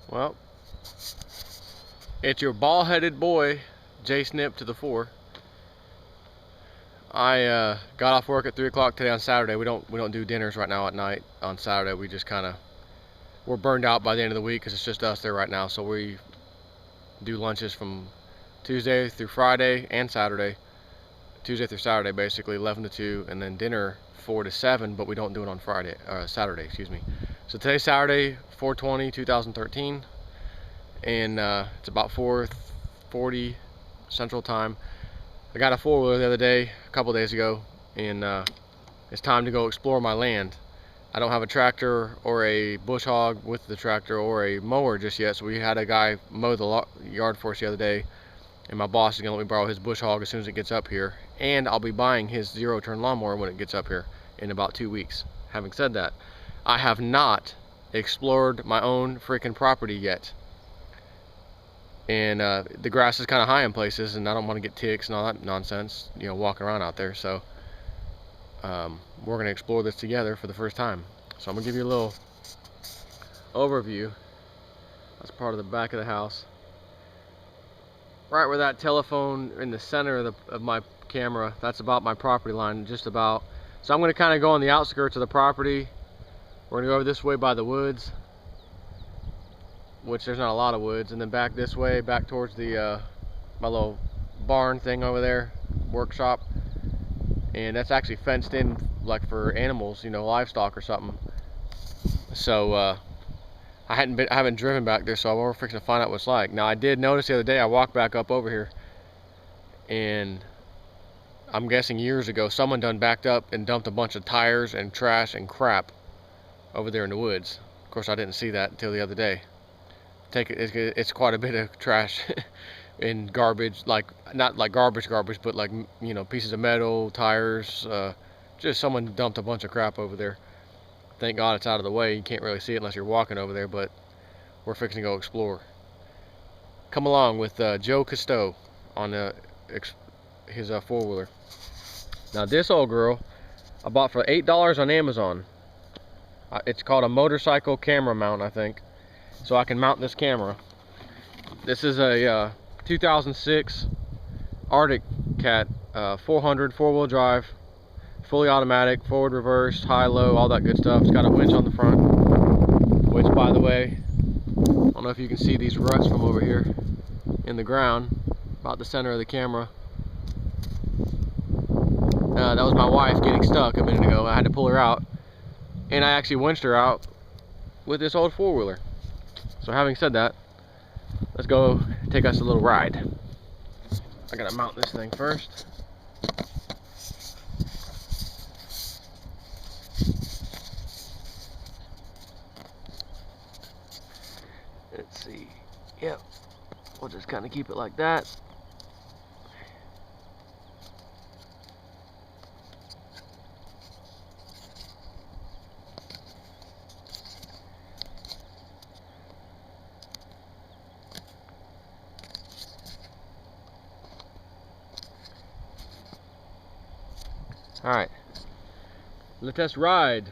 Well, it's your ball-headed boy, Jsnip4. I got off work at 3 o'clock today on Saturday. We don't do dinners right now at night on Saturday. We just we're burned out by the end of the week because it's just us there right now. So we do lunches from Tuesday through Friday and Saturday. Tuesday through Saturday, basically 11 to 2, and then dinner 4 to 7. But we don't do it on Saturday, excuse me. So today's Saturday, 4/20/2013, and it's about 4:40 Central Time. I got a four-wheeler the other day, a couple days ago, and it's time to go explore my land. I don't have a tractor or a bush hog with the tractor or a mower just yet, so we had a guy mow the yard for us the other day, and my boss is going to let me borrow his bush hog as soon as it gets up here, and I'll be buying his zero-turn lawnmower when it gets up here in about 2 weeks. Having said that, I have not explored my own freaking property yet. And the grass is kind of high in places, and I don't want to get ticks and all that nonsense, you know, walking around out there. So we're going to explore this together for the first time. So I'm going to give you a little overview. That's part of the back of the house. Right where that telephone in the center of my camera, that's about my property line, just about. So I'm going to kind of go on the outskirts of the property. We're going to go over this way by the woods, which there's not a lot of woods, and then back this way, back towards the my little barn thing over there, workshop, and that's actually fenced in, like for animals, you know, livestock or something. So I haven't driven back there, so we're fixing to find out what it's like. Now I did notice the other day, I walked back up over here, and I'm guessing years ago someone done backed up and dumped a bunch of tires and trash and crap over there in the woods. Of course I didn't see that until the other day. It's quite a bit of trash and garbage, like not like garbage, but like, you know, pieces of metal, tires, just someone dumped a bunch of crap over there. Thank God it's out of the way. You can't really see it unless you're walking over there, but we're fixing to go explore. Come along with Joe Cousteau on his four-wheeler. Now this old girl I bought for $8 on Amazon. It's called a motorcycle camera mount, I think. So I can mount this camera. This is a 2006 Arctic Cat 400 four-wheel drive, fully automatic, forward, reverse, high, low, all that good stuff. It's got a winch on the front, which, by the way, I don't know if you can see these ruts from over here in the ground, about the center of the camera. That was my wife getting stuck a minute ago. I had to pull her out, and I actually winched her out with this old four-wheeler. So having said that, let's go take us a little ride. I gotta mount this thing first. Let's see. Yep. We'll just kind of keep it like that. Alright, let us ride.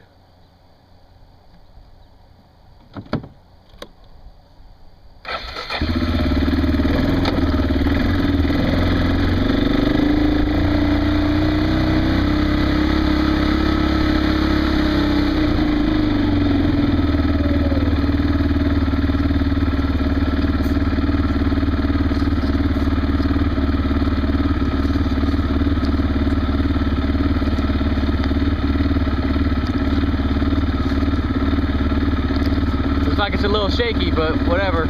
Like it's a little shaky, but whatever.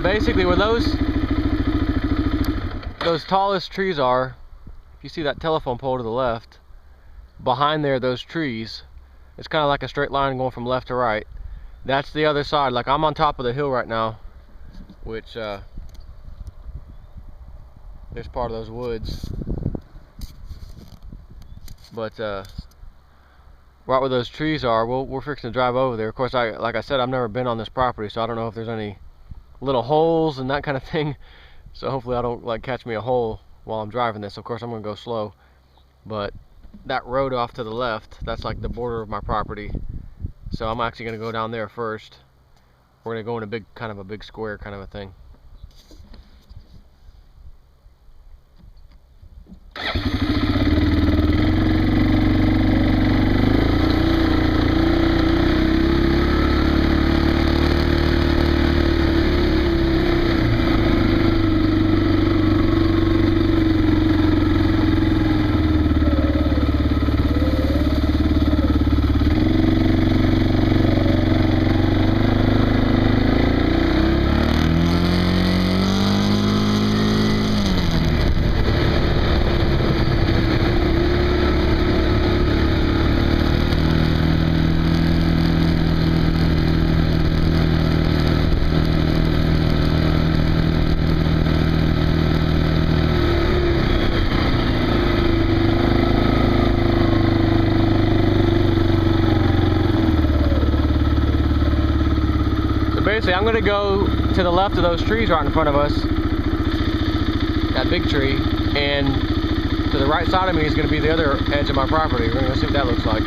basically where those tallest trees are, if you see that telephone pole to the left, behind there, those trees, it's kind of like a straight line going from left to right. That's the other side. Like, I'm on top of the hill right now, which there's part of those woods, but right where those trees are, we're fixing to drive over there. Of course, like I said, I've never been on this property, so I don't know if there's any little holes and that kind of thing. So hopefully I don't like catch me a hole while I'm driving this. Of course, I'm gonna go slow, but that road off to the left, that's like the border of my property. So I'm actually gonna go down there first. We're gonna go in a big, kind of a big square kind of a thing. Basically, I'm going to go to the left of those trees right in front of us, that big tree, and to the right side of me is going to be the other edge of my property. We're going to go see what that looks like.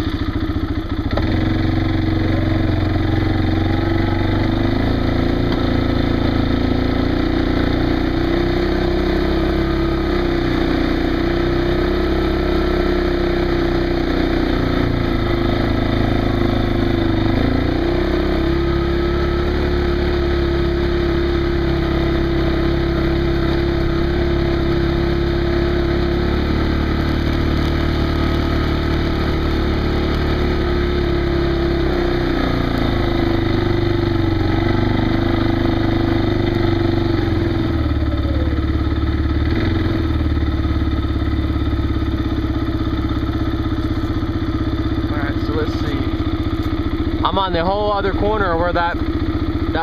I'm on the whole other corner where that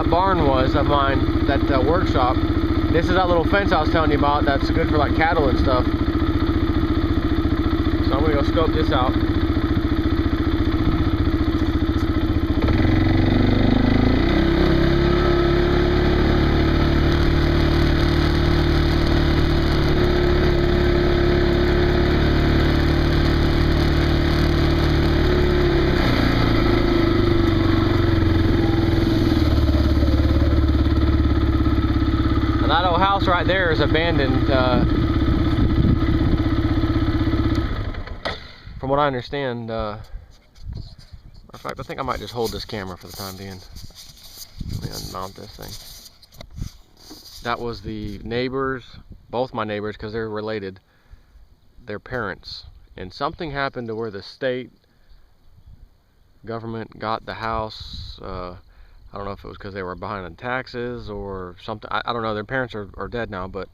barn was of mine, that workshop. This is that little fence I was telling you about that's good for like cattle and stuff. So I'm gonna go scope this out. That old house right there is abandoned, from what I understand. In fact, I think I might just hold this camera for the time being. Let me unmount this thing. That was the neighbors, both my neighbors, because they're related, their parents. And something happened to where the state government got the house. I don't know if it was because they were behind on taxes or something. I don't know. Their parents are dead now, but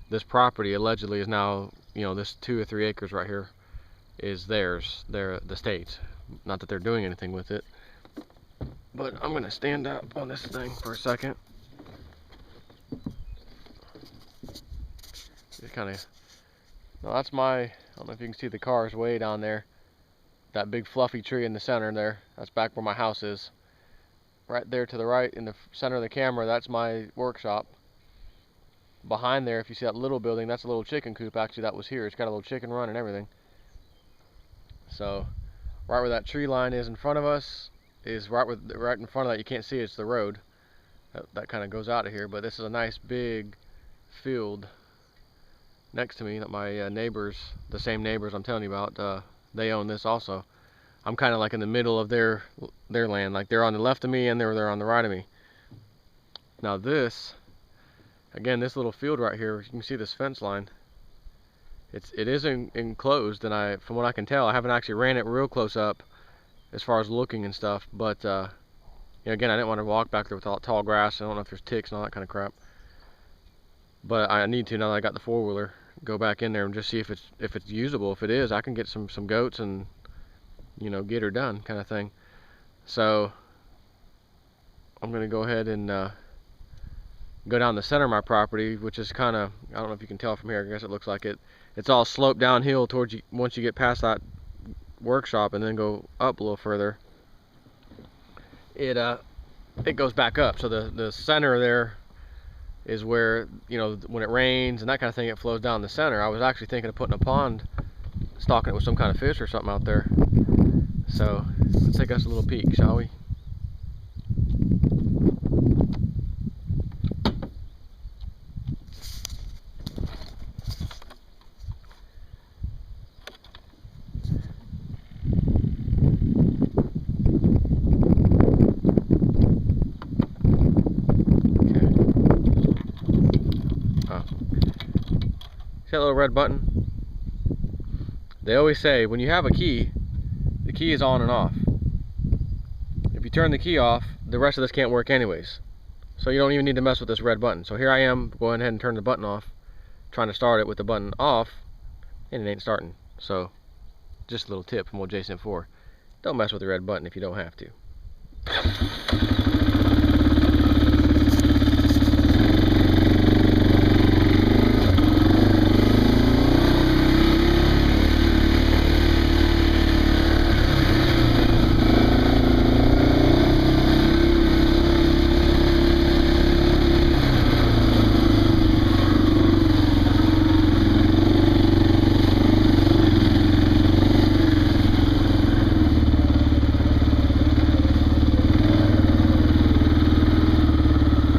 this property allegedly is now, you know, this 2 or 3 acres right here is theirs. They're the state's. Not that they're doing anything with it. But I'm going to stand up on this thing for a second. Just kind of, now that's my, I don't know if you can see the cars way down there. That big fluffy tree in the center there, that's back where my house is. Right there to the right in the center of the camera, that's my workshop. Behind there, if you see that little building, that's a little chicken coop actually that was here. It's got a little chicken run and everything. So right where that tree line is in front of us is right in front of that. You can't see it's the road that kind of goes out of here, but this is a nice big field next to me that my neighbors, the same neighbors I'm telling you about, they own this also. I'm kind of like in the middle of their land, like they're on the left of me and they're on the right of me. Now this, again, this little field right here, you can see this fence line. It is enclosed, and from what I can tell, I haven't actually ran it real close up as far as looking and stuff, but know, again, I didn't want to walk back there with all tall grass. I don't know if there's ticks and all that kind of crap. But I need to, now that I got the 4-wheeler, go back in there and just see if it's usable. If it is, I can get some goats and, you know, get her done, kind of thing. So I'm gonna go ahead and go down the center of my property, which is kind of, I don't know if you can tell from here, I guess it looks like it. It's all sloped downhill towards you once you get past that workshop, and then go up a little further. It goes back up. So the center there is where, you know, when it rains and that kind of thing, it flows down the center. I was actually thinking of putting a pond, stocking it with some kind of fish or something out there. So let's take us a little peek, shall we? See that little red button? They always say when you have a key, the key is on and off. If you turn the key off, the rest of this can't work anyways. So you don't even need to mess with this red button. So here I am going ahead and turn the button off, trying to start it with the button off, and it ain't starting. So just a little tip from old Jsnip4. Don't mess with the red button if you don't have to.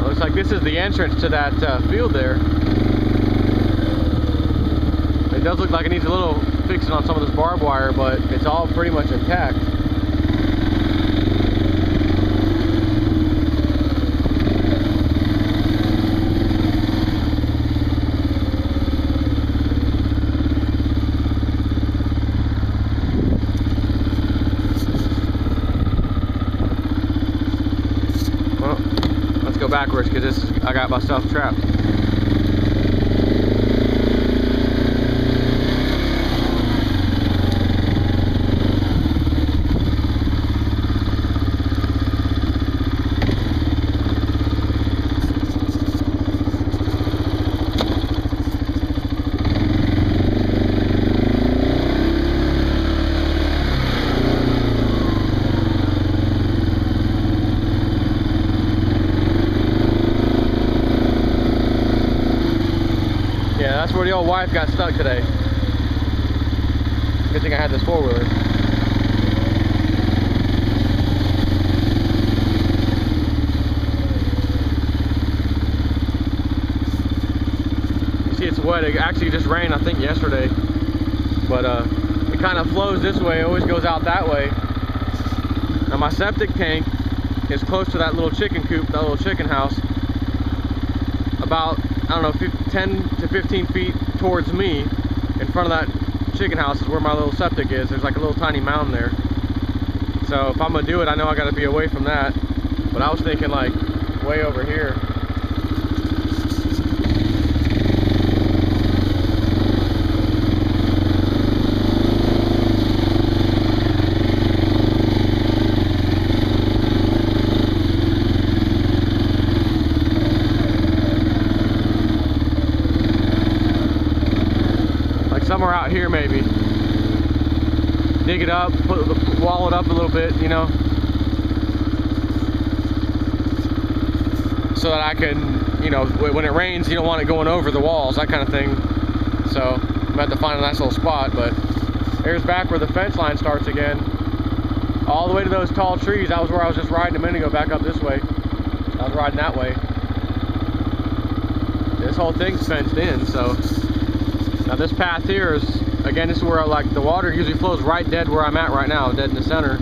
Looks like this is the entrance to that field there. It does look like it needs a little fixing on some of this barbed wire, but it's all pretty much intact. Go backwards because I got myself trapped. That's where the old wife got stuck today. Good thing I had this 4-wheeler. You see it's wet. It actually just rained, I think, yesterday. But it kind of flows this way. It always goes out that way. Now my septic tank is close to that little chicken coop, that little chicken house. About, I don't know, 10 to 15 feet towards me. In front of that chicken house is where my little septic is. There's like a little tiny mound there. So if I'm gonna do it, I know I gotta be away from that. But I was thinking like way over here. Somewhere out here maybe. Dig it up, wall it up a little bit, you know, so that I can, you know, when it rains, you don't want it going over the walls, that kind of thing. So I'm gonna have to find a nice little spot. But here's back where the fence line starts again, all the way to those tall trees. That was where I was just riding a minute ago, back up this way. I was riding that way. This whole thing's fenced in, so now this path here is, again, this is where like the water usually flows right dead where I'm at right now, dead in the center.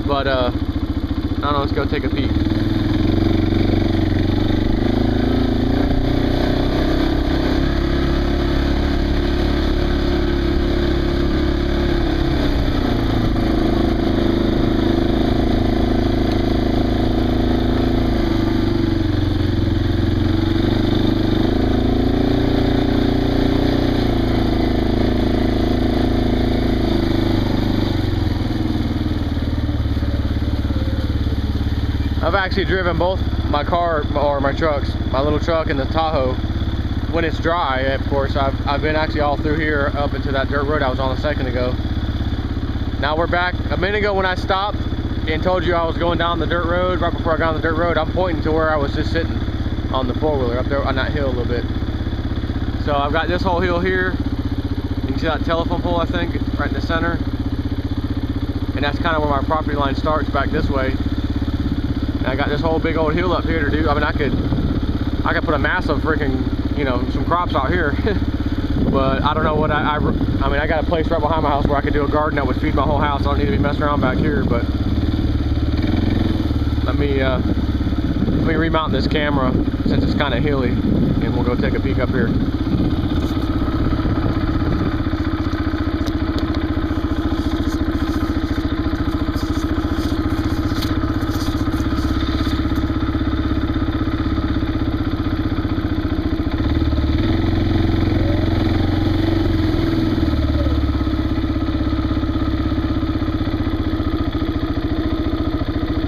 But I don't know, let's go take a peek. actually driven both my car, or my trucks, my little truck and the Tahoe, when it's dry. Of course, I've been actually all through here up into that dirt road I was on a second ago. Now we're back. A minute ago when I stopped and told you I was going down the dirt road, right before I got on the dirt road, I'm pointing to where I was just sitting on the four-wheeler up there on that hill a little bit. So I've got this whole hill here. You can see that telephone pole, I think, right in the center. And that's kind of where my property line starts, back this way. And I got this whole big old hill up here to do. I mean, I could put a massive freaking, you know, some crops out here. But I don't know what I mean, I got a place right behind my house where I could do a garden that would feed my whole house. I don't need to be messing around back here. But let me remount this camera since it's kind of hilly, and we'll go take a peek up here.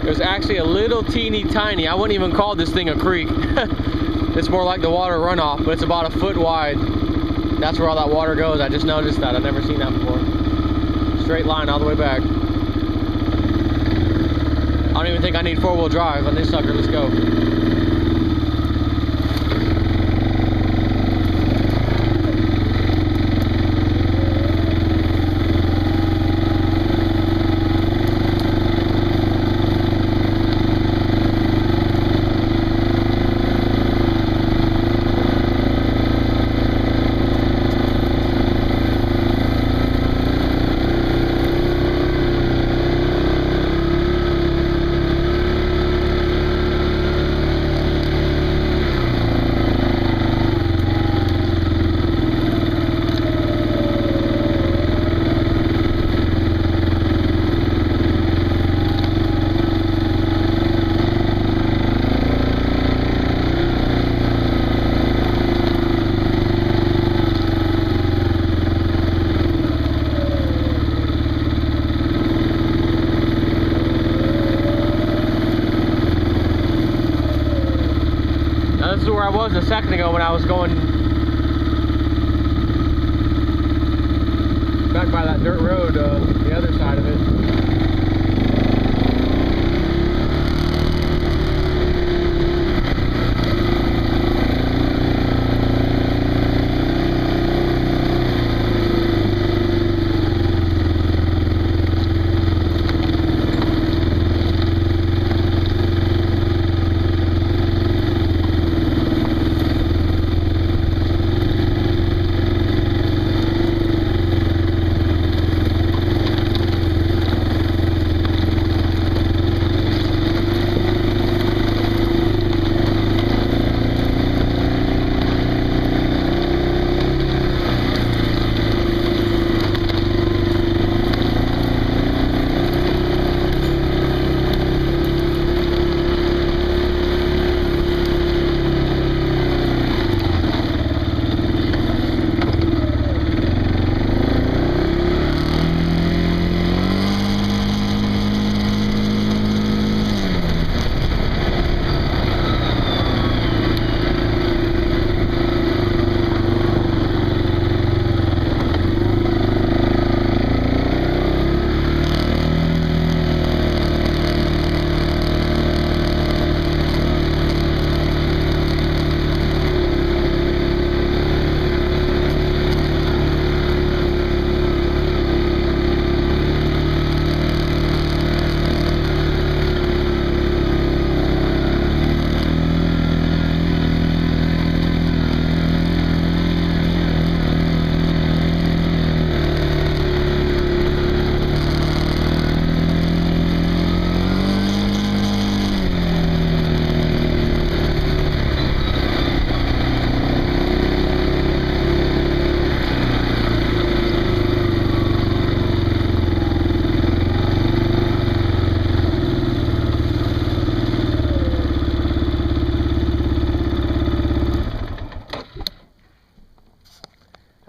There's actually a little teeny tiny, I wouldn't even call this thing a creek. It's more like the water runoff, but it's about a foot wide. That's where all that water goes. I just noticed that. I've never seen that before. Straight line all the way back. I don't even think I need four-wheel drive on this sucker. Let's go. This is where I was a second ago when I was going back by that dirt road, the other side of it.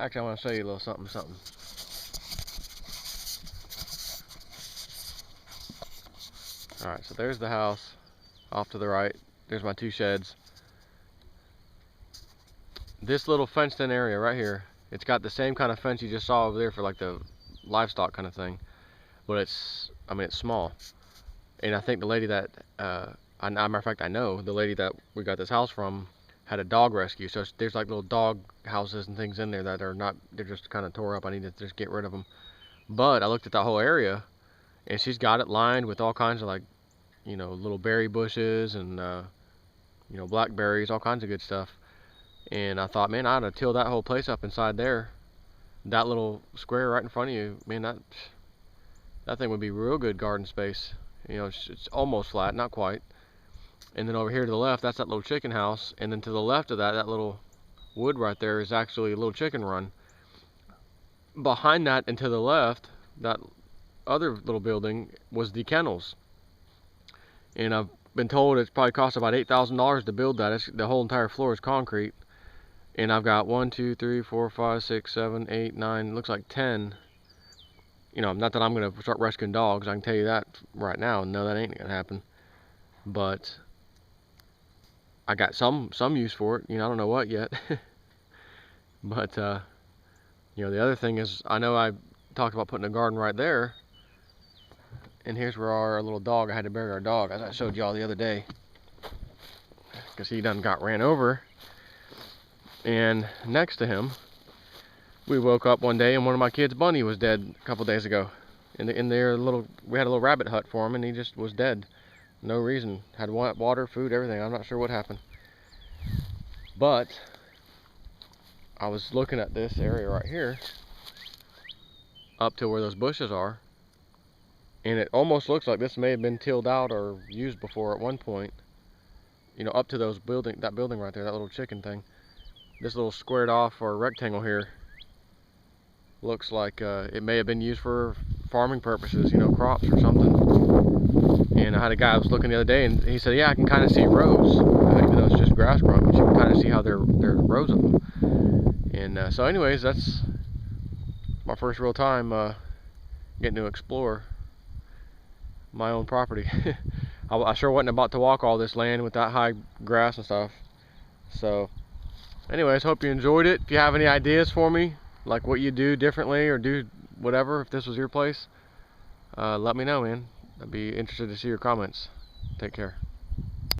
Actually, I want to show you a little something. Alright, so there's the house. off to the right. There's my 2 sheds. This little fenced in area right here, it's got the same kind of fence you just saw over there for like the livestock kind of thing, but it's, I mean, it's small. And I think the lady that, matter of fact, I know the lady that we got this house from had a dog rescue. So there's like little dog houses and things in there that are not, they're just kind of tore up. I need to just get rid of them. But I looked at that whole area, and she's got it lined with all kinds of, like, you know, little berry bushes and, you know, blackberries, all kinds of good stuff. And I thought, man, I ought to till that whole place up inside there. That little square right in front of you, man, that thing would be real good garden space. You know, it's almost flat, not quite. And then over here to the left, that's that little chicken house. And then to the left of that, that little wood right there is actually a little chicken run. Behind that and to the left, that other little building was the kennels. And I've been told it's probably cost about $8,000 to build that. The whole entire floor is concrete. And I've got 1, 2, 3, 4, 5, 6, 7, 8, 9, looks like 10. You know, not that I'm going to start rescuing dogs, I can tell you that right now. No, that ain't going to happen. But I got some use for it. You know, I don't know what yet. But, you know, the other thing is, I know I talked about putting a garden right there. And here's where our little dog, I had to bury our dog, as I showed y'all the other day. Because he done got ran over. And next to him, we woke up one day and one of my kids' bunny was dead a couple days ago. We had a little rabbit hut for him, and he just was dead. No reason. Had water, food, everything. I'm not sure what happened. But I was looking at this area right here, up to where those bushes are, and it almost looks like this may have been tilled out or used before at one point. You know, up to that building right there, that little chicken thing. This little squared off or rectangle here looks like it may have been used for farming purposes, you know, crops or something. And I had a guy who was looking the other day, and he said, yeah, I can kind of see rows, even though it's just grass growing, but you can kind of see how there are rows of them. And so anyways, that's my first real time getting to explore my own property. I sure wasn't about to walk all this land with that high grass and stuff. So anyways, hope you enjoyed it. If you have any ideas for me, like what you do differently or do whatever, if this was your place, let me know, man. I'd be interested to see your comments. Take care.